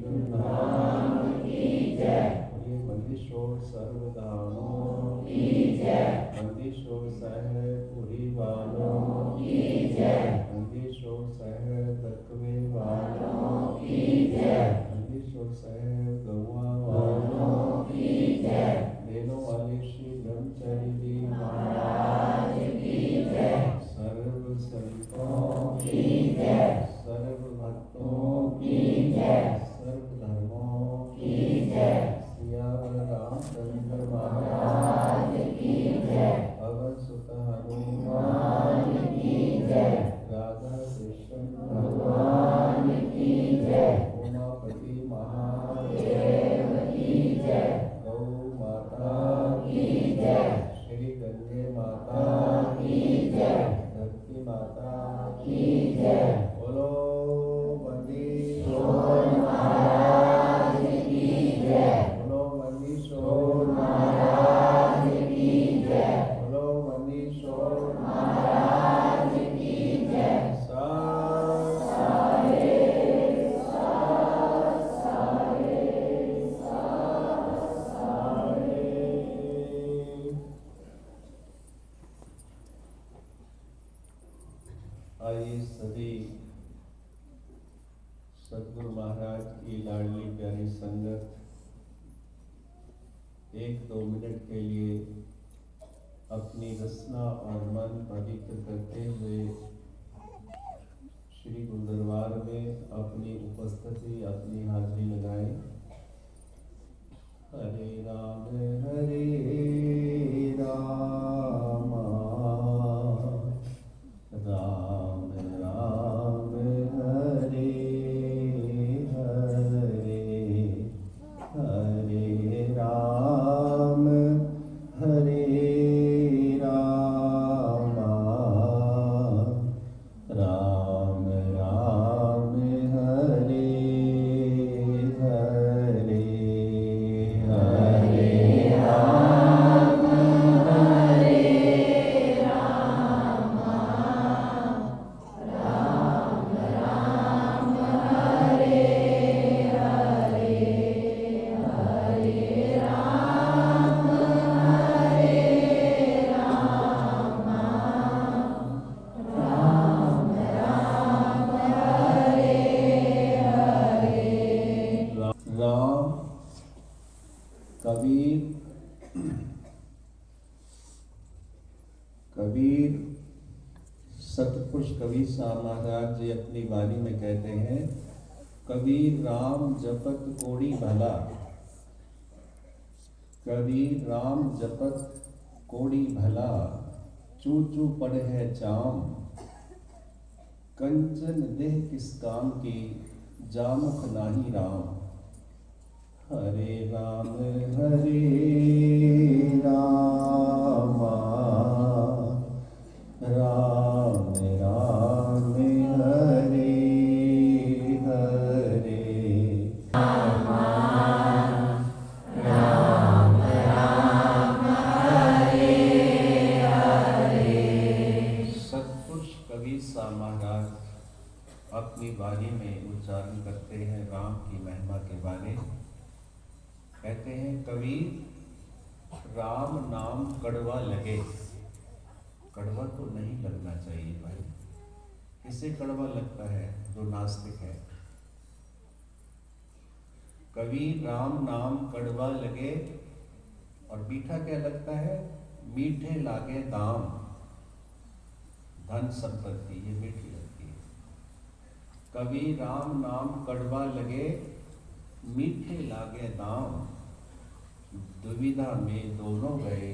कृष्ण भगवान की जय। ये बंदिशोर सर्वधामों की जय। बंदिशोर शहर पुरी वालों की जय। बंदिशोर शहर दक्वे वालों की जय। बंदिशोर शहर गौआ वालों की जय। बेलों वाले श्री ब्रह्मचारी जी महाराज की जय। सर्व संतों की जय। सर्व भक्तों की जय। सर्व धर्मों की जय। सियावर रामचंद्र महाराज की जय। पवन सुत हनुमान की जय। राधा कृष्ण भगवान की जय। उमापति महादेव की जय। गौ माता की जय। श्री गंगे माता की जय। धरती माता की जय। बोलो बंदीश्वर महाराज की जय। बोलो बंदीश्वर महाराज की जय। बोलो बंदीश्वर महाराज की जय। आइए सभी सद्गुरु महाराज की लाडली प्यारी संगत 1-2 मिनट के लिए अपनी रसना और मन पवित्र करते हुए श्री गुरु दरबार में अपनी उपस्थिति, अपनी हाजिरी लगाएं। हरे राम राम राम हरे हरे, हरे राम राम राम हरे हरे, हरे राम राम कबीर सतपुरुष कबीर साहब महाराज जी अपनी वाणी में कहते हैं, कबीर राम जपत कोड़ी भला। कबीर राम जपत कोड़ी भला, चू चू पड़े है चाम। कंचन देह किस काम की, जामुख नाही राम। हरे राम राम राम हरे हरे, राम राम हरे हरे। सतपुरुष कबीर साहब महाराज अपनी वाणी में उच्चारण करते हैं राम की महिमा के बारे। कहते हैं, कबीर राम नाम कड़वा लगे। कड़वा तो नहीं लगना चाहिए भाई। किसे कड़वा लगता है? जो नास्तिक है। कबीर राम नाम कड़वा लगे, और मीठा क्या लगता है? मीठे लागे दाम। धन संपत्ति ये मीठी लगती है। कबीर राम नाम कड़वा लगे, मीठे लागे दाम। दुविधा में दोनों गए,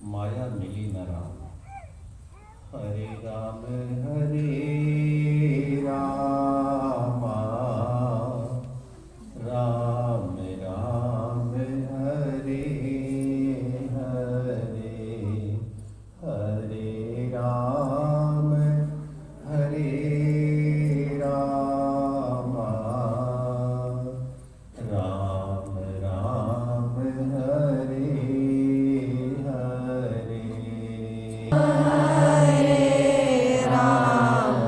माया मिली न राम। हरे राम राम राम हरे हरे, हरे राम राम राम हरे हरे, हरे राम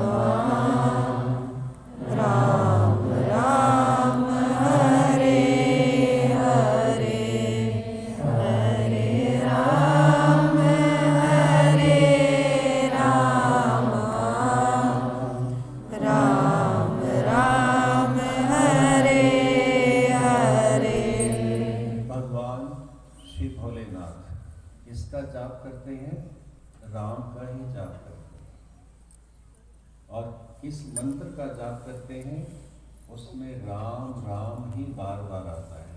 जाप करते हैं? राम का ही जाप करते हैं। और किस मंत्र का जाप करते हैं? उसमें राम राम ही बार बार आता है।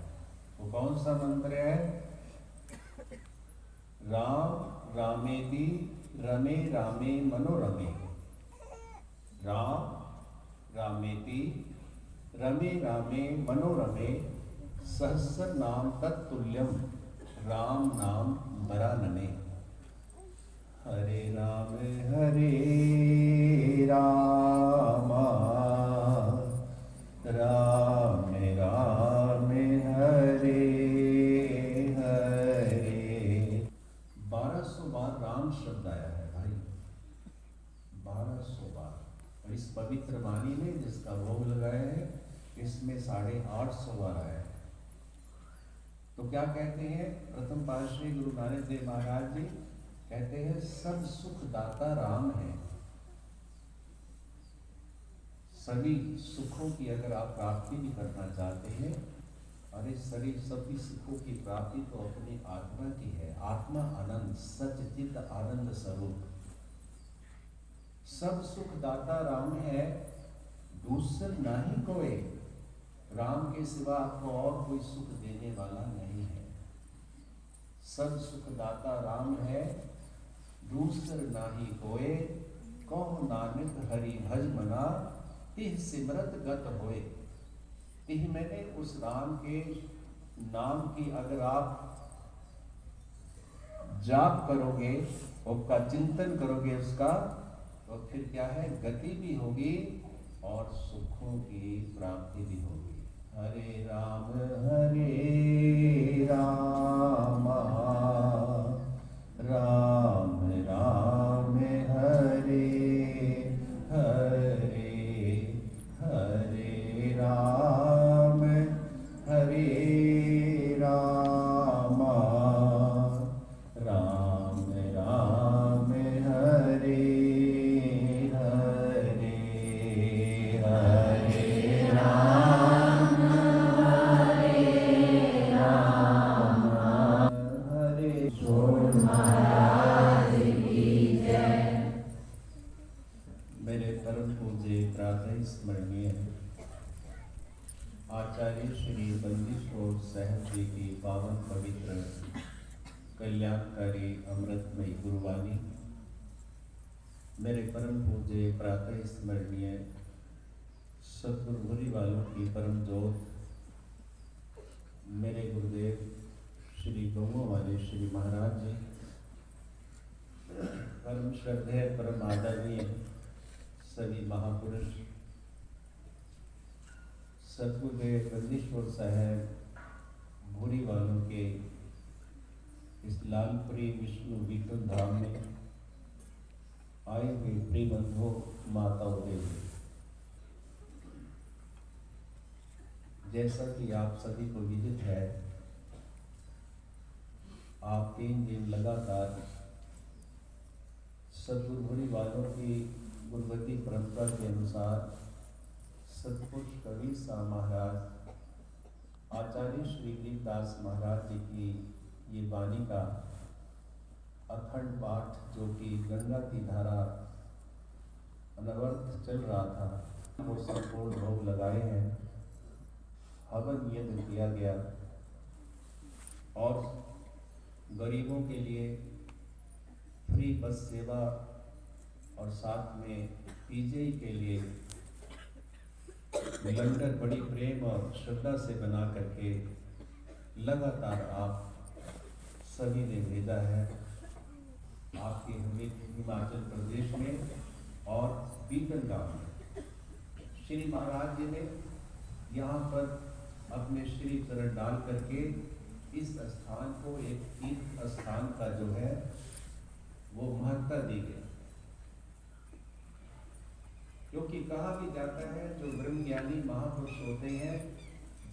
वो कौन सा मंत्र है? राम रामेति रमे रामे मनोरमे। राम रामेति रमे रामे मनोरमे सहस्र नाम तत्तुल्यम राम नाम वरानने। हरे राम राम राम हरे हरे। 1200 बार राम शब्द आया है भाई, 1200 बार। और इस पवित्र वाणी में जिसका भोग लगाया है, इसमें 850 बार आया है। तो क्या कहते हैं प्रथम पातशाही गुरु नानक देव महाराज जी? कहते हैं सब सुख दाता राम है। सभी सुखों की अगर आप प्राप्ति भी करना चाहते हैं, अरे सभी सुखों की प्राप्ति तो अपनी आत्मा की है। आत्मा आनंद, सच्चित आनंद स्वरूप। सब सुख दाता राम है, दूसर नहीं कोई। राम के सिवा आपको और कोई सुख देने वाला नहीं है। सब सुख दाता राम है, दूसर नाही कोय। कहो नानक हरि भज मना, तिह सिमरत गत होए। तिह मैंने उस राम के नाम की अगर आप जाप करोगे, उसका चिंतन करोगे उसका, तो फिर क्या है? गति भी होगी और सुखों की प्राप्ति भी होगी। हरे राम राम राम हरे हरे। हरे राम राम राम हरे हरे। हरे राम हरे सोन महाराज की जय। मेरे परम पूज्य प्रातः स्मरणीय आचार्य श्री बंदीछोड़ साहब जी की पावन पवित्र कल्याणकारी अमृतमयी गुरुवाणी, मेरे परम पूज्य प्रातः स्मरणीय सतगुरु भूरी वालों की परम जोत, मेरे गुरुदेव श्री गौओं वाले श्री महाराज जी, परम श्रद्धेय परम आदरणीय सभी महापुरुष, सतगुरुदेव बंदीछोड़ साहब भूरी वालों के इस लालपुरी विष्णु विठल धाम में आए हुए प्रिय बंधु माताओं देवी, जैसा कि आप सभी को विदित है, आप 3 दिन लगातार सतगुरु भूरी वालों की गुरुगति परंपरा के अनुसार सतपुरुष कबीर साहब महाराज, आचार्य श्री दीपदास महाराज जी की ये वाणी का अखंड पाठ, जो कि गंगा की धारा अनवरत चल रहा था, वो संपूर्ण भोग लगाए हैं, हवन यज्ञ किया गया और गरीबों के लिए फ्री बस सेवा और साथ में पीजीआई के लिए लंगर बड़ी प्रेम और श्रद्धा से बना करके लगातार आप सभी ने भेजा है। आपके हिमाचल प्रदेश में और बीकन गांव में श्री महाराज जी ने यहाँ पर अपने श्री चरण डाल करके इस स्थान को एक तीर्थ स्थान का जो है वो महत्ता दी गई, क्योंकि कहा भी जाता है जो ब्रह्म ज्ञानी महापुरुष होते हैं,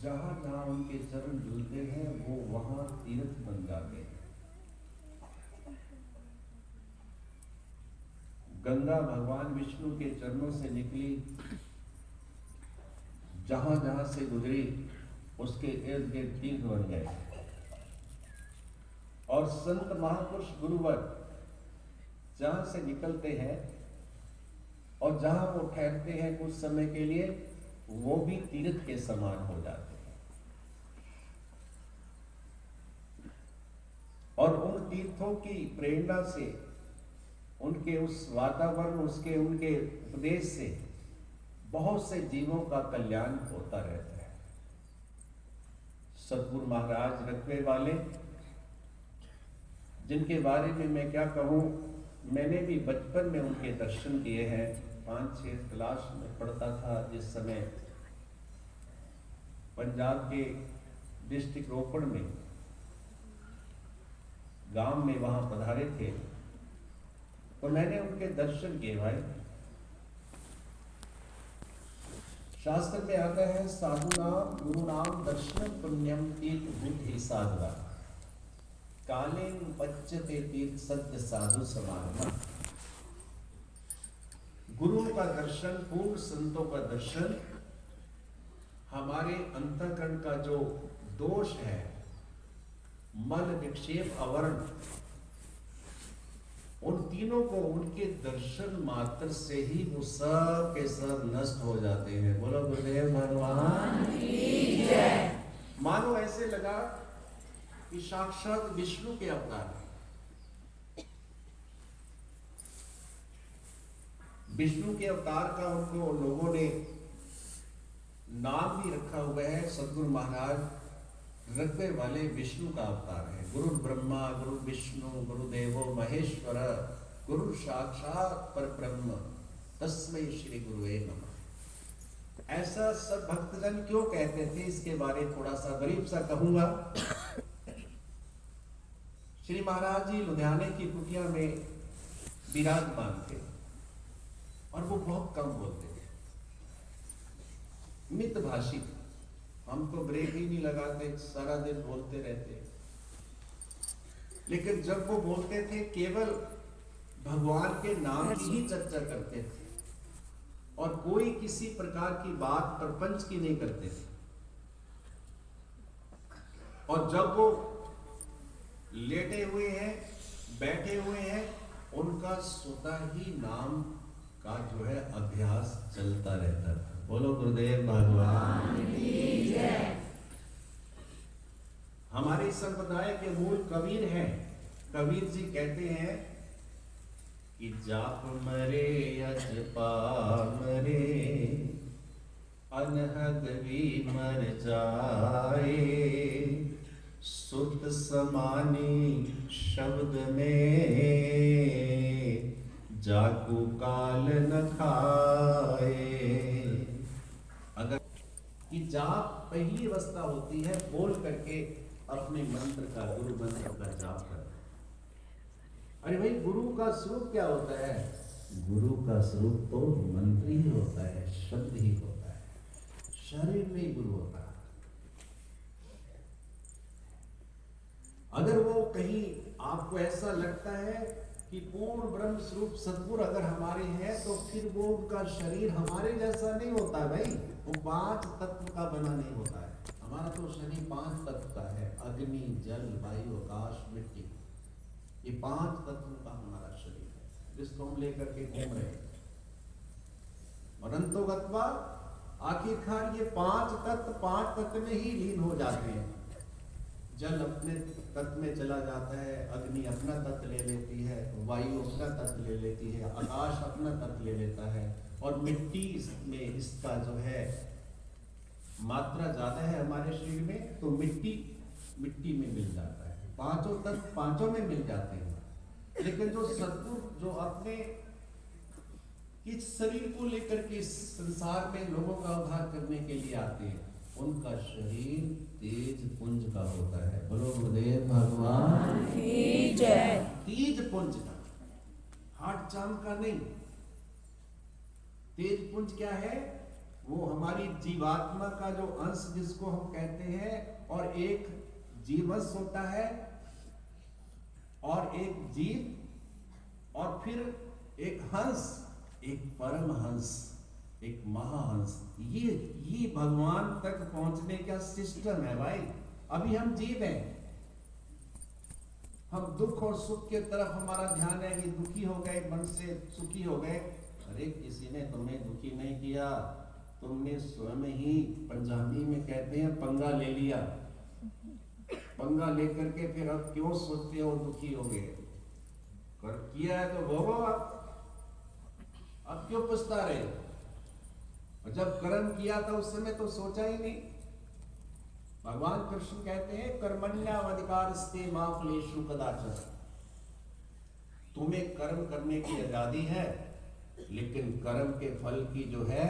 जहाँ जहाँ उनके चरण जुलते हैं वो वहाँ तीर्थ बन जाते हैं। गंगा भगवान विष्णु के चरणों से निकली, जहाँ जहाँ से गुजरी उसके इर्द गिर्द तीर्थ बन गए। और और संत महापुरुष गुरुवर जहां से निकलते हैं और जहां वो ठहरते हैं कुछ समय के लिए, वो भी तीर्थ के समान हो जाते हैं। और उन तीर्थों की प्रेरणा से, उनके उस वातावरण, उनके उपदेश से बहुत से जीवों का कल्याण होता रहता है। सतगुरु महाराज रखवे वाले, जिनके बारे में मैं क्या कहूँ, मैंने भी बचपन में उनके दर्शन किए हैं। 5-6 क्लास में पढ़ता था जिस समय पंजाब के डिस्ट्रिक्ट रोपड़ में गांव में वहां पधारे थे, तो मैंने उनके दर्शन किए भाई। शास्त्र में आता है, साधु नाम गुरु नाम दर्शन पुण्यम तीर्थ बुद्धि साधना, कालेन पच्यते तीर्थ सत्य साधु समागम। गुरु का दर्शन, पूर्ण संतों का दर्शन, हमारे अंतःकरण का जो दोष है, मल विक्षेप आवरण, उन तीनों को उनके दर्शन मात्र से ही वो सब के सब नष्ट हो जाते हैं। बोलो गुरुदेव भगवान की जय। मानो ऐसे लगा कि साक्षात विष्णु के अवतार हैं। विष्णु के अवतार का उनको लोगों ने नाम भी रखा हुआ है। सतगुरु महाराज रखवे वाले विष्णु का अवतार है। गुरु ब्रह्मा गुरु विष्णु गुरुदेवो महेश्वर गुरु साक्षात परब्रह्म तस्मै श्री गुरुवे नमः। ऐसा सब भक्तजन क्यों कहते थे, इसके बारे थोड़ा सा ब्रीफ सा कहूंगा। श्री महाराज जी लुधियाने की कुटिया में विराजमान थे और वो बहुत कम बोलते थे, मितभाषी। हम तो ब्रेक ही नहीं लगाते, सारा दिन बोलते रहते। लेकिन जब वो बोलते थे, केवल भगवान के नाम की ही चर्चा करते थे और कोई किसी प्रकार की बात प्रपंच की नहीं करते थे। और जब वो लेटे हुए हैं, बैठे हुए हैं, उनका स्वतः ही नाम का जो है अभ्यास चलता रहता था। बोलो गुरुदेव भगवान की जय। हमारे संप्रदाय के मूल कबीर हैं। कबीर जी कहते हैं कि जाप मरे अजपा मरे अनहद भी मर जाए, सुत समानी शब्द में जाकू काल न खाए। अगर कि जाप पहली अवस्था होती है बोल करके अपने मंत्र का, गुरु मंत्र का जाप करना। अरे भाई, गुरु का स्वरूप क्या होता है? गुरु का स्वरूप तो मंत्र ही होता है, शब्द ही होता है, शरीर में गुरु होता है। अगर वो कहीं आपको ऐसा लगता है कि पूर्ण ब्रह्म स्वरूप सद्गुरु अगर हमारे हैं, तो फिर वो उनका शरीर हमारे जैसा नहीं होता है भाई। वो 5 तत्व का बना नहीं होता है। हमारा तो शरीर 5 तत्व का है, अग्नि जल वायु आकाश मिट्टी। ये 5 तत्वों का हमारा शरीर है, जिसको हम लेकर के घूम रहे हैं। और अंतोगत्वा आखिरकार ये 5 तत्व में ही लीन हो जाते हैं। जल अपने तत्व में चला जाता है, अग्नि अपना तत्व ले लेती है, वायु अपना तत्व ले लेती है, आकाश अपना तत्व ले लेता है, और मिट्टी में इसका जो है मात्रा ज्यादा है हमारे शरीर में, तो मिट्टी में मिल जाता है। 5 तत्व 5 में मिल जाते हैं। लेकिन जो सद्गुरु जो अपने इस शरीर को लेकर के इस संसार में लोगों का उद्धार करने के लिए आते हैं, उनका शरीर तेज पुंज का होता है। बोलो गुरुदेव भगवान की जय। तेज पुंज का, हाट चाम का नहीं। तेज पुंज क्या है? वो हमारी जीवात्मा का जो अंश जिसको हम कहते हैं, और एक जीवंश होता है, और एक जीव, और फिर एक हंस, एक परम हंस, एक महाहंस। ये भगवान तक पहुंचने का सिस्टम है भाई। अभी हम जीव हैं, हम दुख और सुख के तरफ हमारा ध्यान है कि दुखी हो गए, मन से सुखी हो गए। अरे किसी ने तुम्हें दुखी नहीं किया, तुमने स्वयं ही, पंजाबी में कहते हैं पंगा ले लिया। पंगा लेकर के फिर अब क्यों सोचते हो दुखी हो गए? कर किया है तो भोगो आप, अब क्यों पछता रहे हो? और जब कर्म किया था उस समय तो सोचा ही नहीं। भगवान कृष्ण कहते हैं कर्मण्येवाधिकारस्ते मा फलेषु कदाचन। तुम्हें कर्म करने की आजादी है, लेकिन कर्म के फल की जो है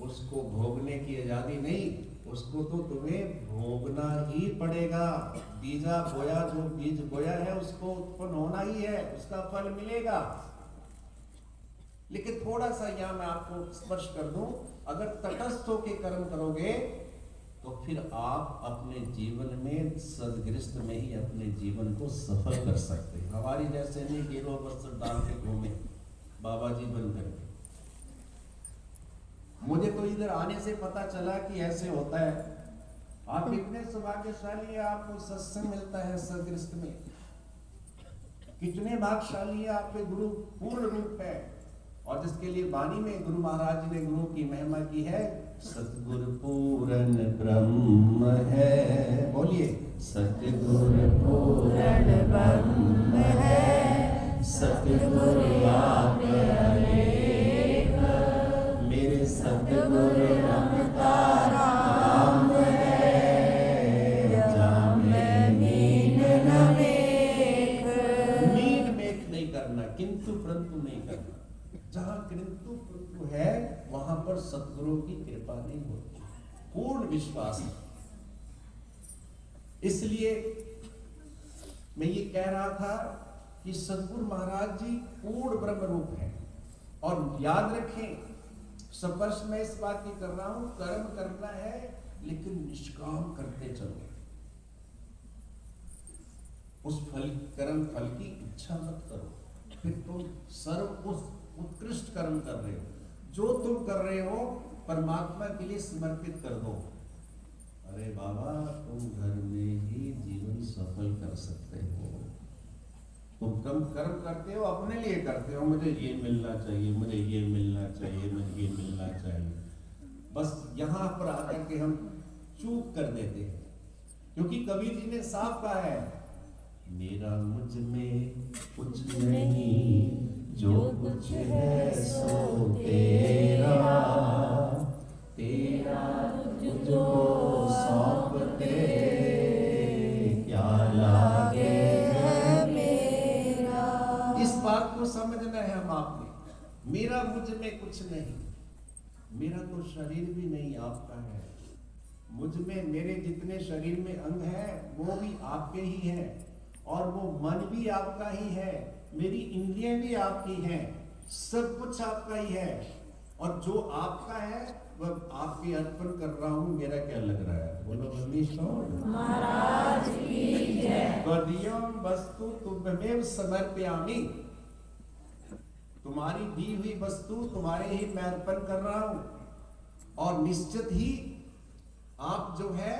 उसको भोगने की आजादी नहीं। उसको तो तुम्हें भोगना ही पड़ेगा। बीजा बोया, जो बीज बोया है उसको उत्पन्न होना ही है, उसका फल मिलेगा। लेकिन थोड़ा सा यहां मैं आपको स्पर्श कर दूं, अगर तटस्थ होकर कर्म करोगे तो फिर आप अपने जीवन में सदगृहस्थ में ही अपने जीवन को सफल कर सकते हैं। हमारी जैसे नहीं गेरुआ वस्त्र डाल के घूमे बाबा जी बन करके। मुझे तो इधर आने से पता चला कि ऐसे होता है। आप इतने सौभाग्यशाली है, आपको सत्संग मिलता है सदगृहस्थ में। कितने भाग्यशाली है, आप पे गुरु पूर्ण रूप है। और जिसके लिए वाणी में गुरु महाराज जी ने गुरु की महिमा की है, सतगुरु पूर्ण ब्रह्म है। बोलिए, सतगुरु पूर्ण ब्रह्म है, सतगुरु आप अनेक, मेरे सतगुरु रमता राम है, जामे मीन न मेख। मीन मेख नहीं करना, किंतु परंतु नहीं करना। जहां किंतु परंतु है वहां पर सतगुरु की कृपा नहीं होती। पूर्ण विश्वास है। इसलिए मैं ये कह रहा था कि सतगुरु महाराज जी पूर्ण ब्रह्म रूप है। और याद रखें, स्पर्श में इस बात की कर रहा हूं, कर्म करना है लेकिन निष्काम करते चलो। उस फल, कर्म फल की इच्छा मत करो, फिर तुम सर्व उस उत्कृष्ट कर्म कर रहे हो। जो तुम कर रहे हो परमात्मा के लिए समर्पित कर दो। अरे बाबा, तुम घर में ही जीवन सफल कर सकते हो। तुम कम कर्म करते हो, अपने लिए करते हो, मुझे ये मिलना चाहिए, मुझे ये मिलना चाहिए, मुझे ये मिलना चाहिए। बस यहाँ पर आकर के हम चूक कर देते हैं। क्योंकि कबीर जी ने साफ कहा है, मेरा मुझ में कुछ नहीं, जो कुछ है सो तेरा, तेरा तुझको सौंपते क्या लागे है मेरा। इस बात को समझना है हम आपने। मेरा मुझ में कुछ नहीं, मेरा तो शरीर भी नहीं आपका है। मुझ में मेरे जितने शरीर में अंग है वो भी आपके ही हैं, और वो मन भी आपका ही है, मेरी इंद्रियां भी आपकी हैं, सब कुछ आपका ही है। और जो आपका है वह आपके अर्पण कर रहा हूं। मेरा क्या लग रहा है? बोलो महाराज की जय। त्वदीयं वस्तु तुभ्यमेव समर्पयामि। तुम्हारी दी हुई वस्तु तुम्हारे ही मैं अर्पण कर रहा हूं। और निश्चित ही आप जो है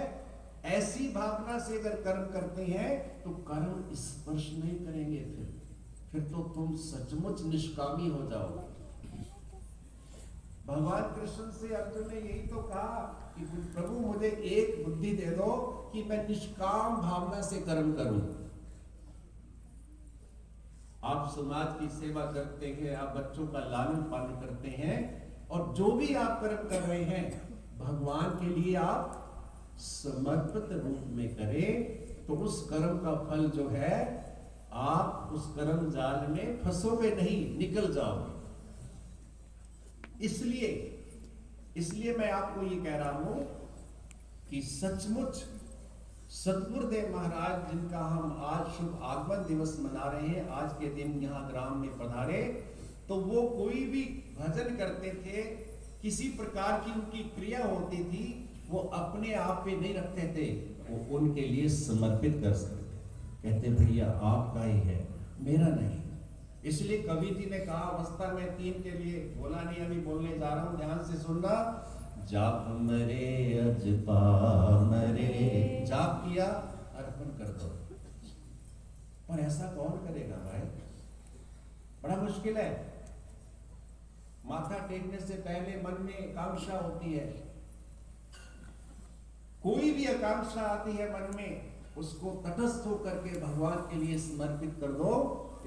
ऐसी भावना से अगर कर्म करते हैं तो कर्म स्पर्श नहीं करेंगे। फिर तो तुम सचमुच निष्कामी हो जाओगे। भगवान कृष्ण से अर्जुन ने यही तो कहा कि प्रभु मुझे एक बुद्धि दे दो कि मैं निष्काम भावना से कर्म करूं। आप समाज की सेवा करते हैं, आप बच्चों का लालन पालन करते हैं, और जो भी आप कर्म कर रहे हैं भगवान के लिए आप समर्पित रूप में करें, तो उस कर्म का फल जो है, आप उस कर्म जाल में फंसोगे नहीं, निकल जाओगे। इसलिए मैं आपको ये कह रहा हूं कि सचमुच सतगुरुदेव महाराज, जिनका हम आज शुभ आगमन दिवस मना रहे हैं, आज के दिन यहाँ ग्राम में पधारे, तो वो कोई भी भजन करते थे, किसी प्रकार की उनकी क्रिया होती थी, वो अपने आप पे नहीं रखते थे, वो उनके लिए समर्पित कर सकते। कहते भैया आपका ही है, मेरा नहीं। इसलिए कवि जी ने कहा, अवस्था में 3 के लिए बोला नहीं, अभी बोलने जा रहा हूं, ध्यान से सुनना। जाप मरे अजपा मरे, जाप किया अर्पण कर दो। पर ऐसा कौन करेगा भाई? बड़ा मुश्किल है। माथा टेकने से पहले मन में आकांक्षा होती है, कोई भी आकांक्षा आती है मन में, उसको तटस्थ होकर के भगवान के लिए समर्पित कर दो,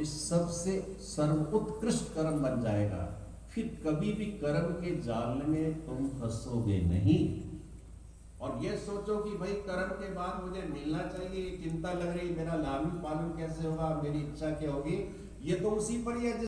इस सबसे सर्वोत्कृष्ट कर्म बन जाएगा। फिर कभी भी कर्म के जाल में तुम फंसोगे नहीं। और ये सोचो कि भाई कर्म के बाद मुझे मिलना चाहिए, ये चिंता लग रही, मेरा लालन पालन कैसे होगा, मेरी इच्छा क्या होगी, ये तो उसी पर ही है